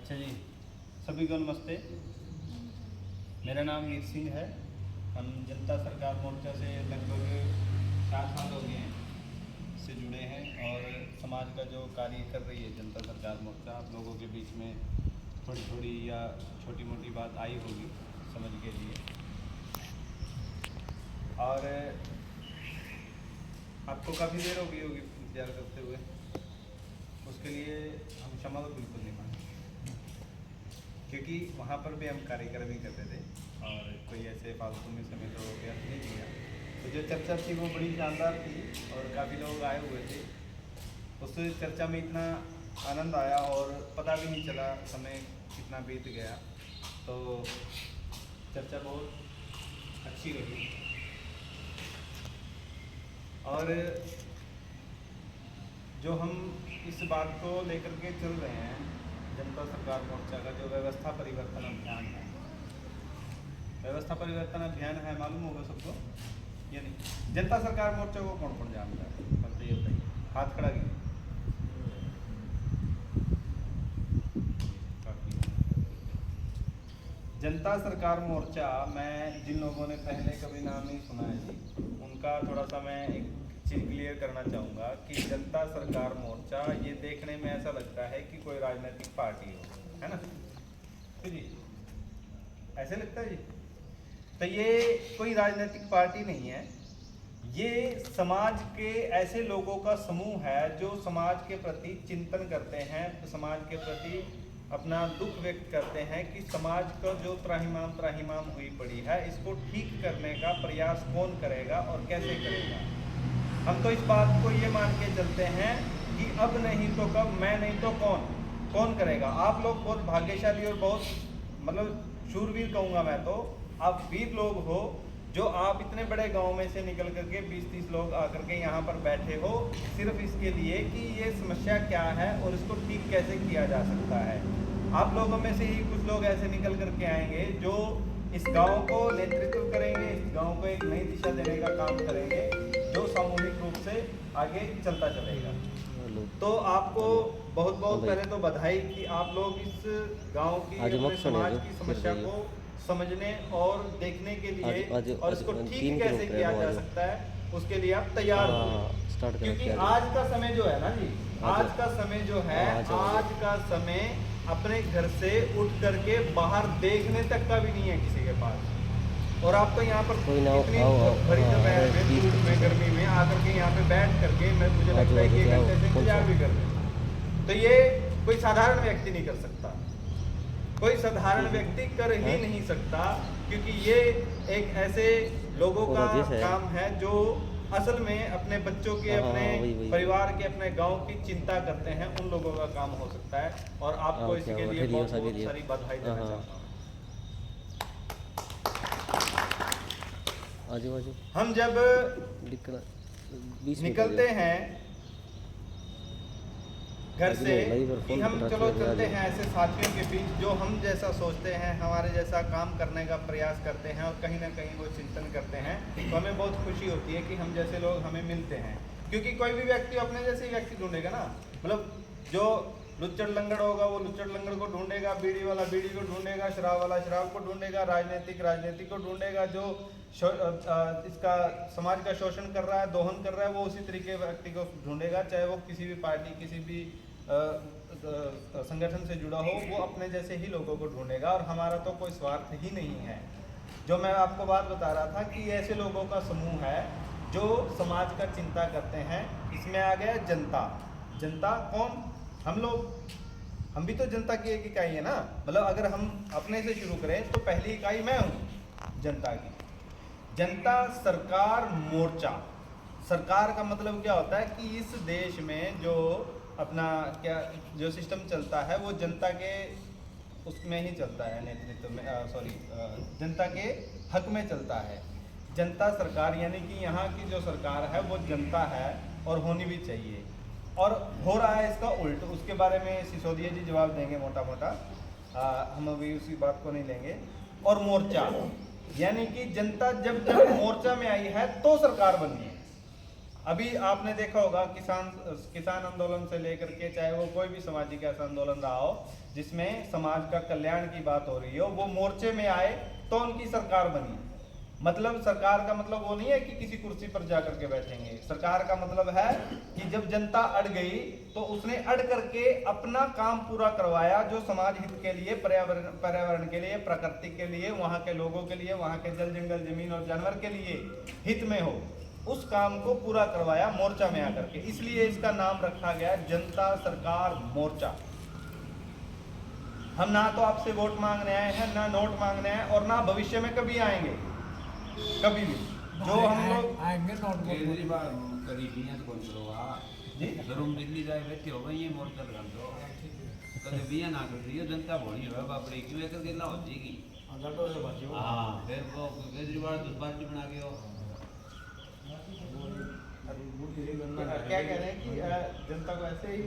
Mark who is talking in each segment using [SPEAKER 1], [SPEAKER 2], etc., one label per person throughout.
[SPEAKER 1] अच्छा जी, सभी को नमस्ते। मेरा नाम वीर सिंह है। हम जनता सरकार मोर्चा से लगभग 4 साल हो गए हैं से जुड़े हैं और समाज का जो कार्य कर रही है जनता सरकार मोर्चा, आप लोगों के बीच में थोड़ी थोड़ी या छोटी मोटी बात आई होगी समझ के लिए, और आपको काफ़ी देर हो गई होगी इंतजार करते हुए। उसके लिए हम क्षमा तो बिल्कुल नहीं मांगते, क्योंकि वहाँ पर भी हम कार्यक्रम ही करते थे और कोई ऐसे फालतू में समय तो व्यर्थ नहीं किया। तो जो चर्चा थी वो बड़ी शानदार थी और काफ़ी लोग आए हुए थे। उस चर्चा में इतना आनंद आया और पता भी नहीं चला समय कितना बीत गया। तो चर्चा बहुत अच्छी रही और जो हम इस बात को लेकर के चल रहे हैं, जनता सरकार मोर्चा का जो व्यवस्था परिवर्तन अभियान है, व्यवस्था परिवर्तन अभियान है, मालूम होगा सबको या नहीं? जनता सरकार मोर्चा को कौन कौन जानता है? बताइए बताइए, हाथ खड़ा कीजिए। जनता सरकार मोर्चा, मैं जिन लोगों ने पहले कभी नाम नहीं सुना है जी, उनका थोड़ा सा मैं एक चीज़ क्लियर करना चाहूँगा कि जनता सरकार मोर्चा ये देखने में ऐसा लगता है कि कोई राजनीतिक पार्टी हो, है ना जी? ऐसे लगता है जी। तो ये कोई राजनीतिक पार्टी नहीं है, ये समाज के ऐसे लोगों का समूह है जो समाज के प्रति चिंतन करते हैं, समाज के प्रति अपना दुख व्यक्त करते हैं कि समाज का जो त्राहिमाम हुई पड़ी है, इसको ठीक करने का प्रयास कौन करेगा और कैसे करेगा। हम तो इस बात को ये मान के चलते हैं कि अब नहीं तो कब, मैं नहीं तो कौन करेगा। आप लोग बहुत भाग्यशाली और बहुत मतलब शूरवीर कहूँगा मैं तो, आप वीर लोग हो जो आप इतने बड़े गांव में से निकल करके 20-30 लोग आकर के यहाँ पर बैठे हो सिर्फ इसके लिए कि ये समस्या क्या है और इसको ठीक कैसे किया जा सकता है। आप लोगों में से ही कुछ लोग ऐसे निकल करके आएंगे जो इस गांव को नेतृत्व करेंगे, इस गांव को एक नई दिशा देने का काम करेंगे जो सामूहिक रूप से आगे चलता चलेगा। तो आपको बहुत बहुत पहले तो बधाई कि आप लोग इस गांव की, अपने समाज की समस्या को समझने और देखने के लिए और इसको ठीक कैसे किया जा सकता है उसके लिए आप तैयार हो। क्योंकि आज का समय जो है ना जी, आज का समय जो है, आज का समय अपने घर से उठ करके बाहर देखने तक का भी नहीं है किसी के पास। और आप तो यहाँ पर इतनी भरी दोपहर में, धूप में, गर्मी में आकर के यहाँ पे बैठ करके मुझे लगता है कि 1 घंटे से इंतजार भी कर रहे हैं। तो ये कोई साधारण व्यक्ति नहीं कर सकता, कोई साधारण व्यक्ति कर ही नहीं सकता, क्योंकि ये एक ऐसे लोगों का काम है जो असल में अपने बच्चों के, अपने परिवार के, अपने गांव की चिंता करते हैं। उन लोगों का काम हो सकता है और आपको इसके लिए बहुत सारी बधाई देना चाहता हूँ। हम जब निकलते हैं घर से कि हम चलो चलते हैं ऐसे साथियों के बीच जो हम जैसा सोचते हैं, हमारे जैसा काम करने का प्रयास करते हैं और कहीं ना कहीं वो चिंतन करते हैं, तो हमें बहुत खुशी होती है कि हम जैसे लोग हमें मिलते हैं। क्योंकि कोई भी व्यक्ति अपने जैसे ही व्यक्ति ढूंढेगा ना, मतलब जो लुच्चड़ लंगड़ होगा वो लुच्चड़ लंगड़ को ढूंढेगा, बीड़ी वाला बीड़ी को ढूंढेगा, शराब वाला शराब को ढूंढेगा, राजनीतिक को ढूंढेगा, जो इसका समाज का शोषण कर रहा है, दोहन कर रहा है, वो उसी तरीके व्यक्ति को ढूंढेगा, चाहे वो किसी भी पार्टी, किसी भी संगठन से जुड़ा हो, वो अपने जैसे ही लोगों को ढूंढेगा। और हमारा तो कोई स्वार्थ ही नहीं है। जो मैं आपको बात बता रहा था कि ऐसे लोगों का समूह है जो समाज का चिंता करते हैं। इसमें आ गया जनता। जनता कौन? हम लोग, हम भी तो जनता की एक इकाई है ना। मतलब अगर हम अपने से शुरू करें तो पहली इकाई मैं हूँ जनता की। जनता सरकार मोर्चा। सरकार का मतलब क्या होता है कि इस देश में जो अपना क्या जो सिस्टम चलता है वो जनता के उसमें ही चलता है, नेतृत्व में, जनता के हक में चलता है। जनता सरकार यानी कि यहाँ की जो सरकार है वो जनता है और होनी भी चाहिए। और हो रहा है इसका उल्ट, उसके बारे में सिसोदिया जी जवाब देंगे मोटा मोटा, हम अभी उसी बात को नहीं लेंगे। और मोर्चा यानी कि जनता जब मोर्चा में आई है तो सरकार बनी है। अभी आपने देखा होगा किसान आंदोलन से लेकर के चाहे वो कोई भी सामाजिक ऐसा आंदोलन रहा हो जिसमें समाज का कल्याण की बात हो रही हो, वो मोर्चे में आए तो उनकी सरकार बनी। मतलब सरकार का मतलब वो नहीं है कि किसी कुर्सी पर जाकर के बैठेंगे। सरकार का मतलब है कि जब जनता अड़ गई तो उसने अड़ करके अपना काम पूरा करवाया, जो समाज हित के लिए, पर्यावरण के लिए, प्रकृति के लिए, वहां के लोगों के लिए, वहां के जल जंगल जमीन और जानवर के लिए हित में हो, उस काम को पूरा करवाया मोर्चा में आकर के। इसलिए इसका नाम रखा गया जनता सरकार मोर्चा। हम ना तो आपसे वोट मांगने आए हैं, ना नोट मांगने आए, और ना भविष्य में कभी आएंगे, कभी भी। जो हम लोग
[SPEAKER 2] आएंगे नोट
[SPEAKER 1] जी
[SPEAKER 3] जरूर दिल्ली जाए बैठे हो गई ये मोर्चा लगा दो कभी बिया ना कर रही है जनता भोली है बापरे क्यों एक दिन ना हो जाएगी हां फिर वो केजरीवाल तो पार्टी बना के हो
[SPEAKER 1] क्या कह रहे हैं कि जनता को ऐसे ही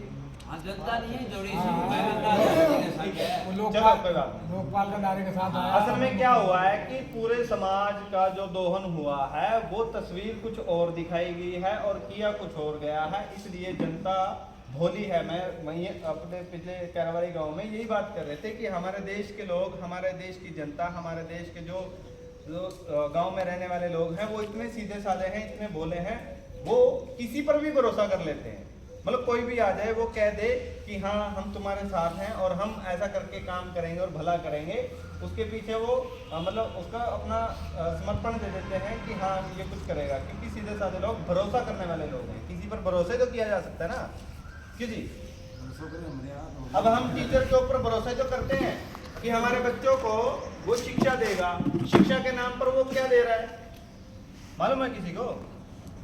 [SPEAKER 3] हां जनता नहीं है जोड़ी सी मैं
[SPEAKER 2] लोकपाल का नारे के साथ आया।
[SPEAKER 1] असल में क्या हुआ है कि पूरे समाज का जो दोहन हुआ है वो तस्वीर कुछ और दिखाई गई है और किया कुछ और गया है, इसलिए जनता भोली है। मैं वहीं अपने पिछले कैरावारी गांव में यही बात कर रहे थे कि हमारे देश के लोग, हमारे देश की जनता, हमारे देश के जो गांव में रहने वाले लोग हैं वो इतने सीधे साधे हैं, इतने भोले हैं, वो किसी पर भी भरोसा कर लेते हैं। मतलब कोई भी आ जाए वो कह दे कि हाँ हम तुम्हारे साथ हैं और हम ऐसा करके काम करेंगे और भला करेंगे, उसके पीछे वो मतलब उसका अपना समर्पण दे देते हैं कि हाँ ये कुछ करेगा, क्योंकि सीधे साधे लोग भरोसा करने वाले लोग हैं। किसी पर भरोसे तो किया जा सकता है ना, क्यों जी। अब हम टीचर के ऊपर भरोसा तो करते हैं कि हमारे बच्चों को वो शिक्षा देगा, शिक्षा के नाम पर वो क्या दे रहा है मालूम है किसी को?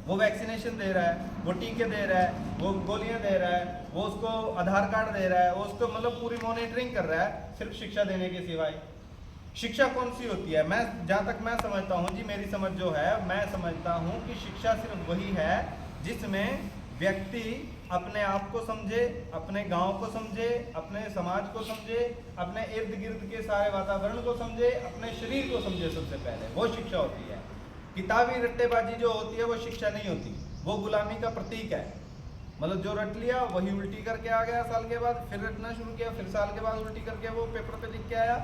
[SPEAKER 1] वो वैक्सीनेशन दे रहा है, वो टीके दे रहा है, वो गोलियां दे रहा है, वो उसको आधार कार्ड दे रहा है, वो उसको मतलब पूरी मॉनिटरिंग कर रहा है सिर्फ शिक्षा देने के सिवाय। शिक्षा कौन सी होती है? मैं जहाँ तक मैं समझता हूँ जी, मेरी समझ जो है, मैं समझता हूँ कि शिक्षा सिर्फ वही है जिसमें व्यक्ति अपने आप को समझे, अपने गांव को समझे, अपने समाज को समझे, अपने इर्द गिर्द के सारे वातावरण को समझे, अपने शरीर को समझे। सबसे पहले वो शिक्षा होती है। किताबी रट्टेबाजी जो होती है वो शिक्षा नहीं होती, वो गुलामी का प्रतीक है। मतलब जो रट लिया वही उल्टी करके आ गया, साल के बाद फिर रटना शुरू किया, फिर साल के बाद उल्टी करके वो पेपर पे लिख के आया,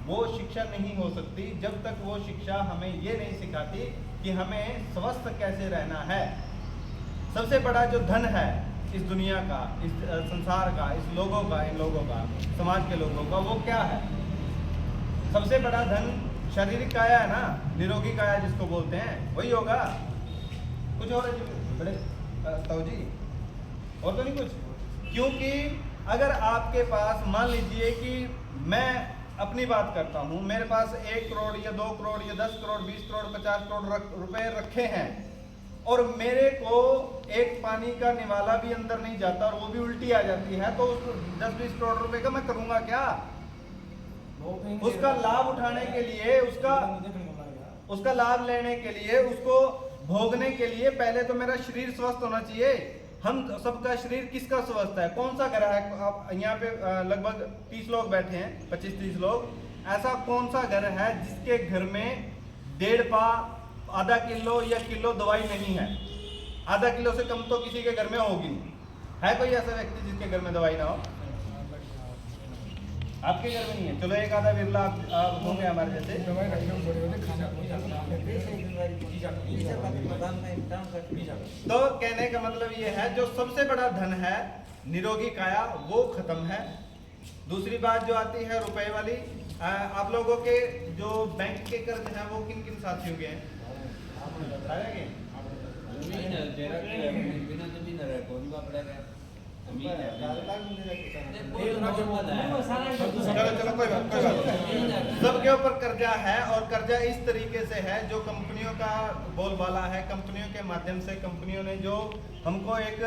[SPEAKER 1] वो शिक्षा नहीं हो सकती जब तक वो शिक्षा हमें ये नहीं सिखाती कि हमें स्वस्थ कैसे रहना है। सबसे बड़ा जो धन है इस दुनिया का, इस संसार का, इस लोगों का, इन लोगों का, समाज के लोगों का, वो क्या है? सबसे बड़ा धन शारीरिक काया है ना, निरोगी काया जिसको बोलते हैं, वही होगा। कुछ और बड़े ताऊ जी और तो नहीं कुछ, क्योंकि अगर आपके पास मान लीजिए कि मैं अपनी बात करता हूँ, मेरे पास 1 करोड़ या 2 करोड़ या 10 करोड़ 20 करोड़ 50 करोड़ रुपए रखे हैं और मेरे को एक पानी का निवाला भी अंदर नहीं जाता और वो भी उल्टी आ जाती है, तो उस 10-20 करोड़ रुपए का मैं करूँगा क्या? उसका लाभ उठाने के लिए, उसका लाभ लेने के लिए, उसको भोगने के लिए पहले तो मेरा शरीर स्वस्थ होना चाहिए। हम सबका शरीर किसका स्वस्थ है? कौन सा घर है? आप यहाँ पे लगभग 30 लोग बैठे हैं, 25-30 लोग। ऐसा कौन सा घर है जिसके घर में 1.5 पा, आधा किलो या किलो दवाई नहीं है? आधा किलो से कम तो किसी के घर में होगी नहीं। है कोई ऐसा व्यक्ति जिसके घर में दवाई ना हो? आपके घर में नहीं है, चलो एक आधा बिरला आप होंगे हमारे जैसे। तो कहने का मतलब ये है, जो सबसे बड़ा धन है निरोगी काया, वो खत्म है। दूसरी बात जो आती है रुपए वाली, आप लोगों के जो बैंक के कर्ज हैं वो किन किन साथियों के हैं? चलो कोई बात सबके ऊपर कर्जा है, और कर्जा इस तरीके से है जो कंपनियों का बोलबाला है। कंपनियों के माध्यम से कंपनियों ने जो हमको एक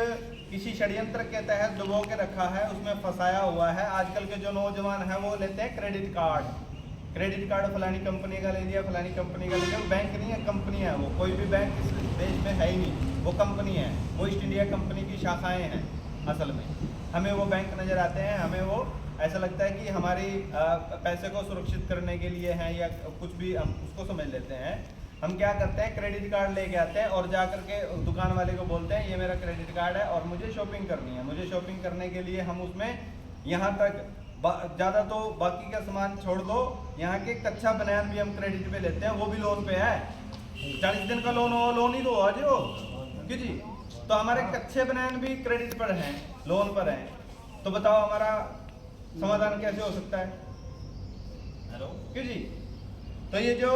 [SPEAKER 1] किसी षड्यंत्र के तहत डुबो के रखा है, उसमें फंसाया हुआ है। आजकल के जो नौजवान हैं वो लेते हैं क्रेडिट कार्ड फलानी कंपनी का ले लिया, फलानी कंपनी का ले लिया। बैंक नहीं है, कंपनी है वो। कोई भी बैंक इस देश में है ही नहीं, वो कंपनी है। वो ईस्ट इंडिया कंपनी की शाखाएं हैं। असल में हमें वो बैंक नज़र आते हैं, हमें वो ऐसा लगता है कि हमारी पैसे को सुरक्षित करने के लिए हैं या कुछ भी, हम उसको समझ लेते हैं। हम क्या करते हैं, क्रेडिट कार्ड लेके आते हैं और जा करके दुकान वाले को बोलते हैं ये मेरा क्रेडिट कार्ड है और मुझे शॉपिंग करनी है। मुझे शॉपिंग करने के लिए हम उसमें यहाँ तक ज़्यादा तो बाकी का सामान छोड़ दो, यहाँ के कच्चा बनियान भी हम क्रेडिट पे लेते हैं, वो भी लोन पे है। 40 दिन का लोन हो, लोन ही दो आज हो क्यों जी। तो हमारे कच्चे बनियान भी क्रेडिट पर हैं, लोन पर हैं। तो बताओ हमारा समाधान कैसे हो सकता है? क्यों जी। तो ये जो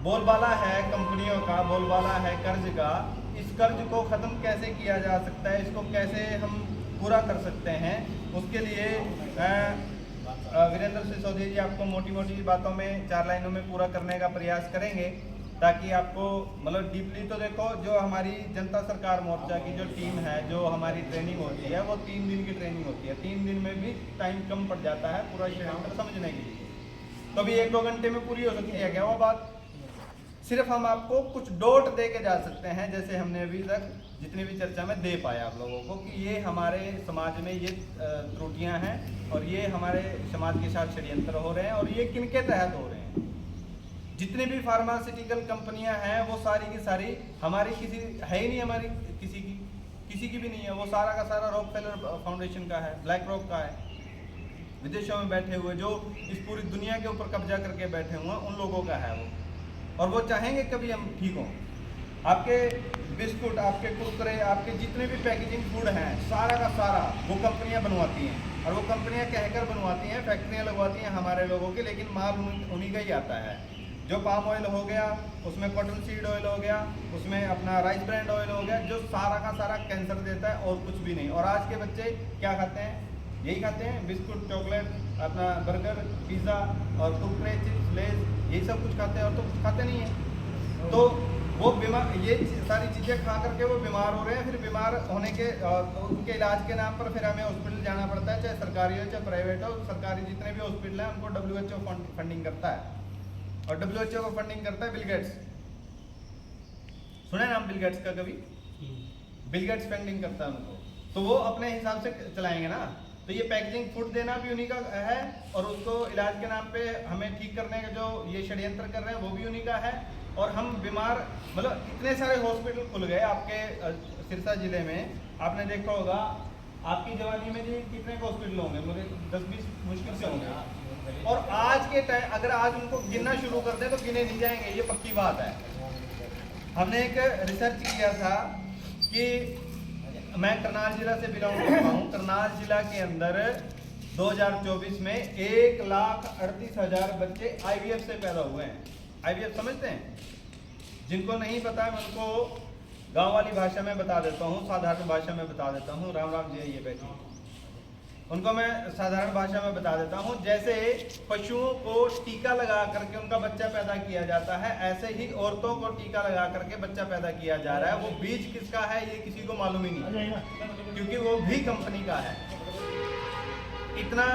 [SPEAKER 1] बोलबाला है कंपनियों का, बोलबाला है कर्ज का, इस कर्ज को ख़त्म कैसे किया जा सकता है, इसको कैसे हम पूरा कर सकते हैं, उसके लिए वीरेंद्र सिसोदिया जी आपको मोटी मोटी बातों में 4 लाइनों में पूरा करने का प्रयास करेंगे, ताकि आपको मतलब डीपली तो देखो जो हमारी जनता सरकार मोर्चा की जो टीम है, जो हमारी ट्रेनिंग होती है वो 3 दिन की ट्रेनिंग होती है। 3 दिन में भी टाइम कम पड़ जाता है पूरा षड्यंत्र समझने के लिए। तो अभी 1-2 घंटे में पूरी हो सकती है क्या वो बात? सिर्फ हम आपको कुछ डॉट दे के जा सकते हैं, जैसे हमने अभी तक जितनी भी चर्चा में दे पाया आप लोगों को, कि ये हमारे समाज में ये त्रुटियां हैं और ये हमारे समाज के साथ षड्यंत्र हो रहे हैं और ये किनके तहत हो रहे हैं। जितनी भी फार्मास्यूटिकल कंपनियां हैं वो सारी की सारी हमारी किसी है ही नहीं, हमारी किसी की भी नहीं है। वो सारा का सारा रॉकफेलर फाउंडेशन का है, ब्लैक रॉक का है, विदेशों में बैठे हुए जो इस पूरी दुनिया के ऊपर कब्जा करके बैठे हुए हैं उन लोगों का है वो। और वो चाहेंगे कभी हम ठीक हों। आपके बिस्कुट, आपके कुरकुरे, आपके जितने भी पैकेजिंग फूड हैं सारा का सारा वो कंपनियां बनवाती हैं और वो कंपनियां कहकर बनवाती हैं, फैक्ट्रियां लगवाती हैं हमारे लोगों की, लेकिन माल उन्हीं का ही आता है। जो पाम ऑयल हो गया, उसमें कॉटन सीड ऑयल हो गया, उसमें अपना राइस ब्रांड ऑयल हो गया, जो सारा का सारा कैंसर देता है और कुछ भी नहीं। और आज के बच्चे क्या खाते हैं? यही खाते हैं, बिस्कुट, चॉकलेट, अपना बर्गर, पिज़्ज़ा और कुरकुरे, चिप्स, लेज, यही सब कुछ खाते हैं और तो कुछ खाते नहीं है। तो वो बीमार, ये सारी चीज़ें खा करके वो बीमार हो रहे हैं। फिर बीमार होने के उनके इलाज के नाम पर फिर हमें हॉस्पिटल जाना पड़ता है, चाहे सरकारी हो चाहे प्राइवेट हो। सरकारी जितने भी हॉस्पिटल हैं उनको WHO फंडिंग करता है और WHO को फंडिंग करता है बिल गेट्स। सुना है नाम बिल गेट्स का कभी? बिल गेट्स फंडिंग करता है उनको, तो वो अपने हिसाब से चलाएंगे ना। तो ये पैकेजिंग फूड देना भी उन्हीं का है और उसको इलाज के नाम पे हमें ठीक करने का जो ये षड्यंत्र कर रहे हैं वो भी उन्हीं का है। और हम बीमार, मतलब इतने सारे हॉस्पिटल खुल गए आपके सिरसा जिले में, आपने देखा होगा। आपकी जवानी में जी कितने हॉस्पिटल होंगे? मुझे 10-20 मुश्किल से होंगे। और आज के टाइम अगर आज उनको गिनना शुरू कर दें तो गिने नहीं जाएंगे, ये पक्की बात है। हमने एक रिसर्च किया था कि मैं करनाल जिला से बिलोंग करता हूँ। करनाल जिला के अंदर 2024 में 1,38,000 बच्चे IVF से पैदा हुए हैं। IVF समझते हैं? जिनको नहीं पता है मैं उनको गांव वाली भाषा में बता देता हूँ, साधारण भाषा में बता देता हूँ। राम राम जी, ये बैठे, उनको मैं साधारण भाषा में बता देता हूँ। जैसे पशुओं को टीका लगा करके उनका बच्चा पैदा किया जाता है, ऐसे ही औरतों को टीका लगा करके बच्चा पैदा किया जा रहा है। वो बीज किसका है ये किसी को मालूम ही नहीं, क्योंकि वो भी कंपनी का है। इतना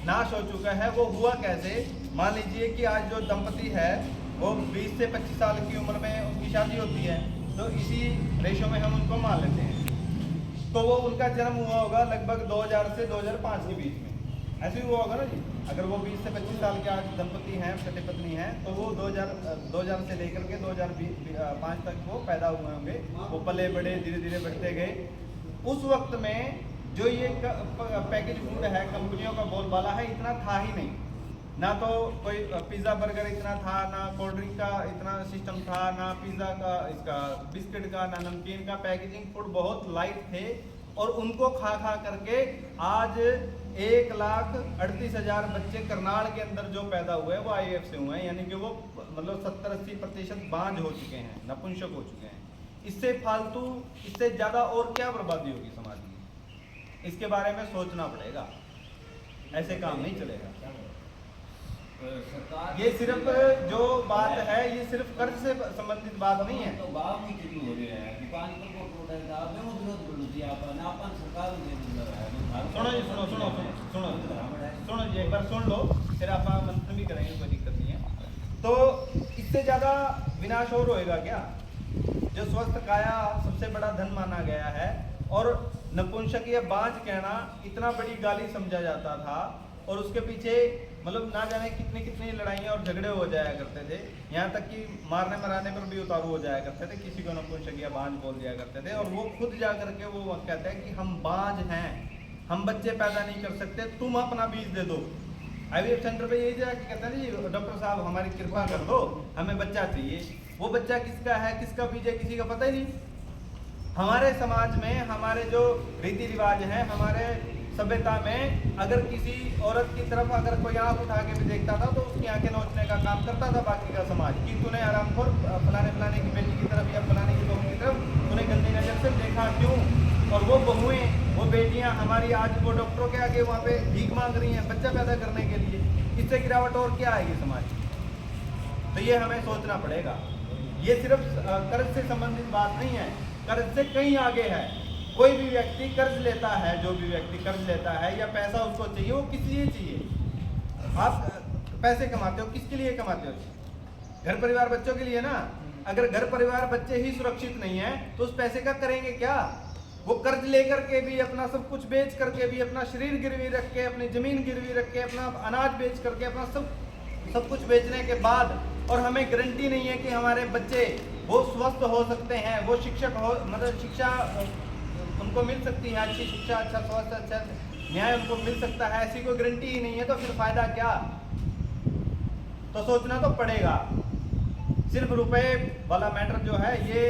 [SPEAKER 1] नाश हो चुका है। वो हुआ कैसे? मान लीजिए कि आज जो दंपति है वो 20 से 25 साल की उम्र में उनकी शादी होती है, तो इसी रेशो में हम उनको मान लेते हैं। तो वो उनका जन्म हुआ होगा लगभग 2000 से 2005 के बीच में, ऐसे ही हुआ होगा ना जी। अगर वो 20 से 25 साल के आज दंपति हैं, पति पत्नी हैं, तो वो 2000 से लेकर के 2005 तक वो पैदा हुए होंगे। वो पले बड़े, धीरे धीरे बढ़ते गए। उस वक्त में जो ये पैकेज फूड है कंपनियों का बोलबाला है, इतना था ही नहीं। ना तो कोई पिज़्ज़ा बर्गर इतना था, ना कोल्ड ड्रिंक का इतना सिस्टम था, ना पिज़्ज़ा का, इसका बिस्किट का, ना नमकीन का। पैकेजिंग फूड बहुत लाइट थे और उनको खा खा करके आज 1,38,000 बच्चे करनाल के अंदर जो पैदा हुए वो IVF से हुए हैं। यानी कि वो मतलब 70-80% बांझ हो चुके हैं, नपुंसक हो चुके हैं। इससे फालतू, इससे ज़्यादा और क्या बर्बादी होगी समाज में? इसके बारे में सोचना पड़ेगा, ऐसे काम नहीं चलेगा। ये सिर्फ जो बात है ये सिर्फ कर्ज से संबंधित बात नहीं है।
[SPEAKER 3] तो बात नहीं कितनी हो रही है, दुकान पर को प्रोडक्ट आप में विरोध बोल दिया अपन अपन सरकार ने मतलब है।
[SPEAKER 1] सुनो जी, सुनो जी, एक बार सुन लो, फिर आप मंथन भी करेंगे, कोई दिक्कत नहीं है। तो इससे ज़्यादा विनाश और होएगा क्या? जो स्वस्थ काया सबसे बड़ा धन माना गया है और नपुंसक या बांझ कहना इतना बड़ी गाली समझा जाता था और उसके पीछे मतलब ना जाने कितनी कितनी लड़ाइयाँ और झगड़े हो जाया करते थे, यहाँ तक कि मारने मराने पर भी उतारू हो जाया करते थे, किसी को नपुंसक या बांझ बोल दिया करते थे। और वो खुद जा करके वो कहते हैं कि हम बांझ हैं, हम बच्चे पैदा नहीं कर सकते, तुम अपना बीज दे दो। IVF सेंटर पे यही जाके कहते हैं जी डॉक्टर साहब हमारी कृपा कर दो, हमें बच्चा चाहिए। वो बच्चा किसका है, किसका बीज है, किसी का पता ही नहीं। हमारे समाज में हमारे जो रीति रिवाज हैं, हमारे सभ्यता में अगर किसी औरत की तरफ अगर कोई आंख उठा के भी देखता था तो उसकी आंखें नोचने का काम करता था बाकी का समाज, कि तूने आरामखोर फलाने की बेटी की तरफ या फलाने की बहू की तरफ तूने गंदी नजर से देखा क्यों। और वो बहुएं, वो बेटियां हमारी आज वो डॉक्टरों के आगे वहाँ पे भीख मांग रही हैं बच्चा पैदा करने के लिए। इससे गिरावट और क्या आएगी समाज। तो ये हमें सोचना पड़ेगा। ये सिर्फ कर्ज से संबंधित बात नहीं है, कर्ज से कहीं आगे है। कोई भी व्यक्ति कर्ज लेता है, जो भी व्यक्ति कर्ज लेता है या पैसा उसको चाहिए, वो किस लिए चाहिए। आप पैसे कमाते हो किसके लिए कमाते हो, घर परिवार बच्चों के लिए ना। अगर घर परिवार बच्चे ही सुरक्षित नहीं है तो उस पैसे का करेंगे क्या। वो कर्ज लेकर के भी, अपना सब कुछ बेच करके भी, अपना शरीर गिरवी रख के, अपनी जमीन गिरवी रख के, अपना अनाज बेच करके, अपना सब कुछ बेचने के बाद, और हमें गारंटी नहीं है कि हमारे बच्चे वो स्वस्थ हो सकते हैं, वो शिक्षक हो, मतलब शिक्षा उनको मिल सकती है, अच्छी शिक्षा, अच्छा स्वास्थ्य, अच्छा न्याय उनको मिल सकता है, ऐसी कोई गारंटी ही नहीं है। तो फिर फायदा क्या। तो सोचना तो पड़ेगा। सिर्फ रुपए वाला मैटर जो है ये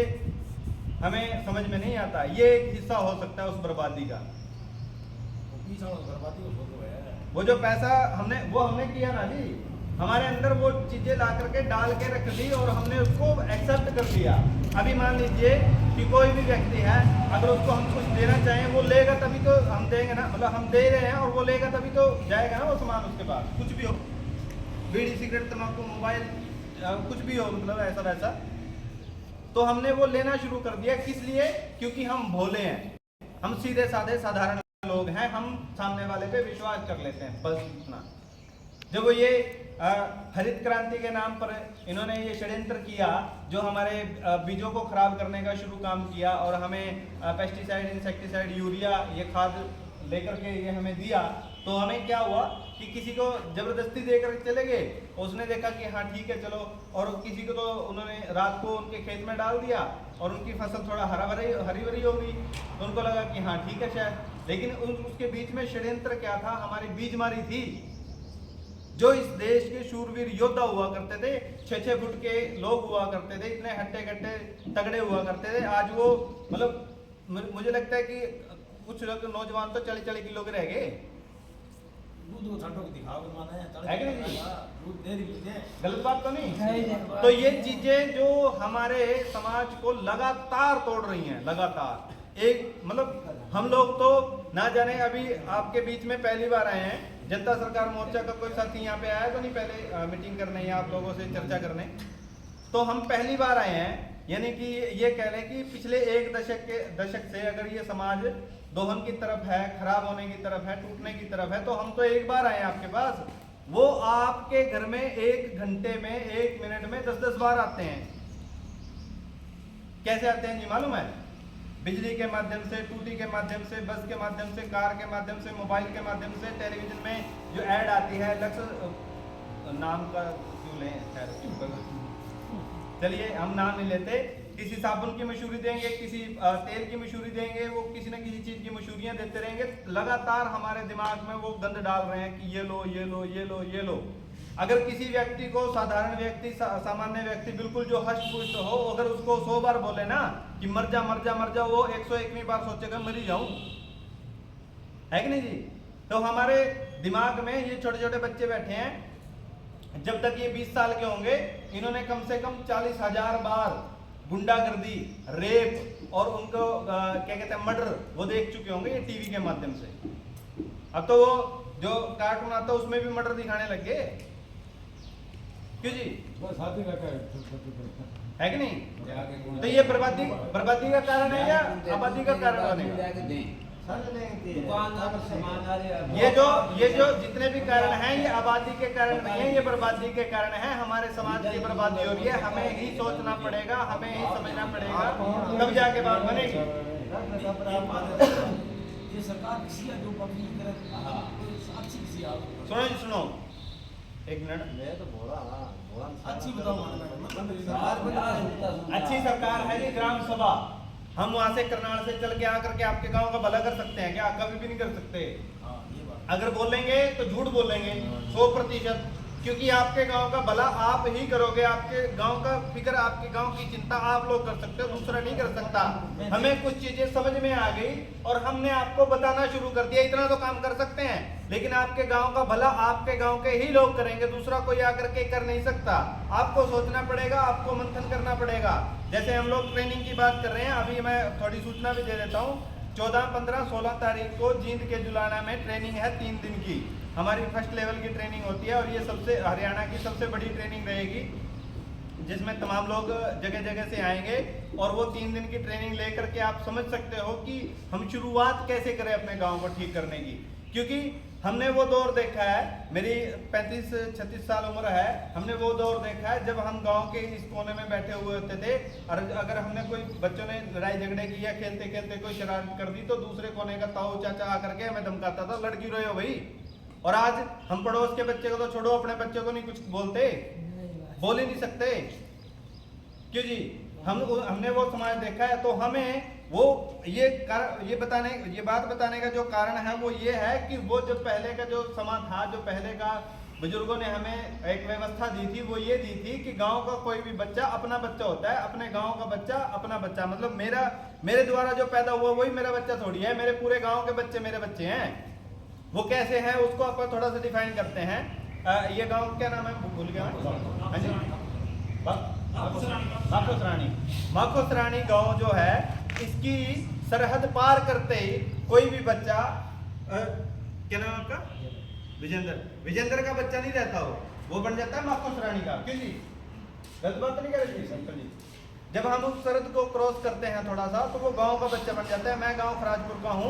[SPEAKER 1] हमें समझ में नहीं आता। ये एक हिस्सा हो सकता है उस बर्बादी का। वो जो पैसा हमने किया ना जी, हमारे अंदर वो चीजें ला करके डाल के रख दी और हमने उसको एक्सेप्ट कर लिया। अभी मान लीजिए कि कोई भी व्यक्ति है, अगर उसको हम कुछ देना चाहें, वो लेगा तभी तो हम देंगे ना, मतलब हम दे रहे हैं और वो लेगा तभी तो जाएगा ना वो सामान उसके पास। कुछ भी हो, बीड़ी सिगरेट तंबाकू मोबाइल कुछ भी हो, मतलब ऐसा वैसा, तो हमने वो लेना शुरू कर दिया। किस लिए, क्योंकि हम भोले हैं, हम सीधे साधे साधारण लोग हैं, हम सामने वाले पे विश्वास कर लेते हैं, बस इतना। जब वो ये हरित क्रांति के नाम पर इन्होंने ये षड्यंत्र किया, जो हमारे बीजों को खराब करने का शुरू काम किया और हमें पेस्टिसाइड, इंसेक्टिसाइड, यूरिया ये खाद लेकर के ये हमें दिया, तो हमें क्या हुआ कि किसी को जबरदस्ती देकर चले गए, उसने देखा कि हाँ ठीक है चलो, और किसी को तो उन्होंने रात को उनके खेत में डाल दिया और उनकी फसल थोड़ा हरी भरी हो गई, तो उनको लगा कि हाँ ठीक है शायद। लेकिन उसके बीच में षड्यंत्र क्या था, हमारी बीजमारी थी। जो इस देश के शूरवीर योद्धा हुआ करते थे, 6-6 फुट के लोग हुआ करते थे, इतने हट्टे कट्टे तगड़े हुआ करते थे, आज वो मतलब मुझे लगता है कि कुछ लोग नौजवान तो 40-40 किलो के रह गए। गलत बात तो नहीं। तो ये चीजें जो हमारे समाज को लगातार तोड़ रही हैं, लगातार एक मतलब हम लोग तो ना जाने, अभी आपके बीच में पहली बार आए हैं, जनता सरकार मोर्चा का कोई साथी यहाँ पे आया तो नहीं पहले मीटिंग करने या आप लोगों से चर्चा करने, तो हम पहली बार आए हैं। यानी कि ये कह लें कि पिछले एक दशक से अगर ये समाज दोहन की तरफ है, खराब होने की तरफ है, टूटने की तरफ है, तो हम तो एक बार आए आपके पास। वो आपके घर में 1 घंटे में, 1 मिनट में 10-10 बार आते हैं। कैसे आते हैं जी मालूम है? बिजली के माध्यम से, टूटी के माध्यम से, बस के माध्यम से, कार के माध्यम से, मोबाइल के माध्यम से, टेलीविजन में जो ऐड आती है, लक्ष्य नाम का क्यों लें, चलिए हम नाम नहीं लेते, किसी साबुन की मशहूरी देंगे, किसी तेल की मशहूरी देंगे, वो किसी न किसी चीज की मशहूरियां देते रहेंगे। लगातार हमारे दिमाग में वो गंद डाल रहे हैं कि ये लो ये लो ये लो ये लो। अगर किसी व्यक्ति को, साधारण व्यक्ति, सामान्य व्यक्ति, बिल्कुल जो हष्ट पुष्ट हो, अगर उसको 100 बार बोले ना कि मर जा मर जा मर जा, वो 101वीं बार सोचेगा मर ही जाऊं, है कि नहीं जी। तो हमारे दिमाग में ये छोटे छोटे बच्चे बैठे हैं, जब तक ये 20 साल के होंगे, इन्होंने कम से कम 40,000 बार गुंडागर्दी, रेप और उनको क्या कहते हैं मर्डर, वो देख चुके होंगे ये टीवी के माध्यम से। अब तो वो जो कार्टून आता है उसमें भी मर्डर दिखाने लग गए, क्यों जी, है कि नहीं। तो ये बर्बादी का कारण है या आबादी का कारण बनेगा? ये जो जितने भी कारण हैं, ये आबादी के कारण नहीं है, ये बर्बादी के कारण है। हमारे समाज की बर्बादी हो रही है, हमें ही सोचना पड़ेगा, हमें ही समझना पड़ेगा, तब जाके बात बनेगी।
[SPEAKER 2] सरकार किसी है जो पब्लिक की तरह
[SPEAKER 3] हाँ।
[SPEAKER 2] अच्छी किसी आप
[SPEAKER 1] सुनो जी सुनो, एक मिनट।
[SPEAKER 2] अच्छी बताओ
[SPEAKER 1] अच्छी सरकार है जी ग्राम सभा। हम वहां से करनाल से चल के आकर के आपके गांव का भला कर सकते हैं क्या? कभी भी नहीं कर सकते।
[SPEAKER 2] हाँ ये बात
[SPEAKER 1] अगर बोलेंगे तो झूठ बोलेंगे 100%, क्योंकि आपके गांव का भला आप ही करोगे। आपके गांव का फिक्र, आपके गांव की चिंता आप लोग कर सकते हो, दूसरा नहीं कर सकता। हमें कुछ चीजें समझ में आ गई और हमने आपको बताना शुरू कर दिया, इतना तो काम कर सकते हैं। लेकिन आपके गांव का भला आपके गांव के ही लोग करेंगे, दूसरा कोई आकर के कर नहीं सकता। आपको सोचना पड़ेगा, आपको मंथन करना पड़ेगा। जैसे हम लोग ट्रेनिंग की बात कर रहे हैं, अभी मैं थोड़ी सूचना भी दे देता हूँ। 14, 15, 16 तारीख को जींद के जुलाना में ट्रेनिंग है 3 दिन की। हमारी फर्स्ट लेवल की ट्रेनिंग होती है और ये सबसे हरियाणा की सबसे बड़ी ट्रेनिंग रहेगी, जिसमें तमाम लोग जगह जगह से आएंगे और वो 3 दिन की ट्रेनिंग लेकर के आप समझ सकते हो कि हम शुरुआत कैसे करें अपने गांव को ठीक करने की। क्योंकि हमने वो दौर देखा है, मेरी 35-36 साल उम्र है, हमने वो दौर देखा है जब हम गांव के इस कोने में बैठे हुए होते थे और अगर हमने कोई बच्चों ने लड़ाई झगड़े किया, खेलते खेलते कोई शरारत कर दी, तो दूसरे कोने का ताऊ चाचा आकर के हमें धमकाता था, लड़की रोए हो भाई। और आज हम पड़ोस के बच्चे को तो छोड़ो, अपने बच्चे को नहीं कुछ बोलते, बोल ही नहीं सकते। क्यों जी? हमने वो समाज देखा है। तो हमें वो ये बात बताने का जो कारण है वो ये है कि वो जो पहले का जो समाज था, जो पहले का बुजुर्गों ने हमें एक व्यवस्था दी थी, वो ये दी थी कि गांव का कोई भी बच्चा अपना बच्चा होता है, अपने गांव का बच्चा अपना बच्चा। मतलब मेरे द्वारा जो पैदा हुआ वही मेरा बच्चा थोड़ी है, मेरे पूरे गांव के बच्चे मेरे बच्चे हैं। वो कैसे हैं उसको अपन थोड़ा सा डिफाइन करते हैं। ये गांव क्या नाम है, भूल गया मैं। हाँ जी, माखोसरानी गांव जो है, इसकी सरहद पार करते ही कोई भी बच्चा, क्या नाम आपका? विजेंद्र का बच्चा नहीं रहता वो बन जाता है माखोसरानी का। क्यों जी? गलत बात नहीं कर रही जी। जब हम उस सरहद को क्रॉस करते हैं थोड़ा सा, तो वो गांव का बच्चा बन जाता है। मैं गांव खराजपुर का हूँ,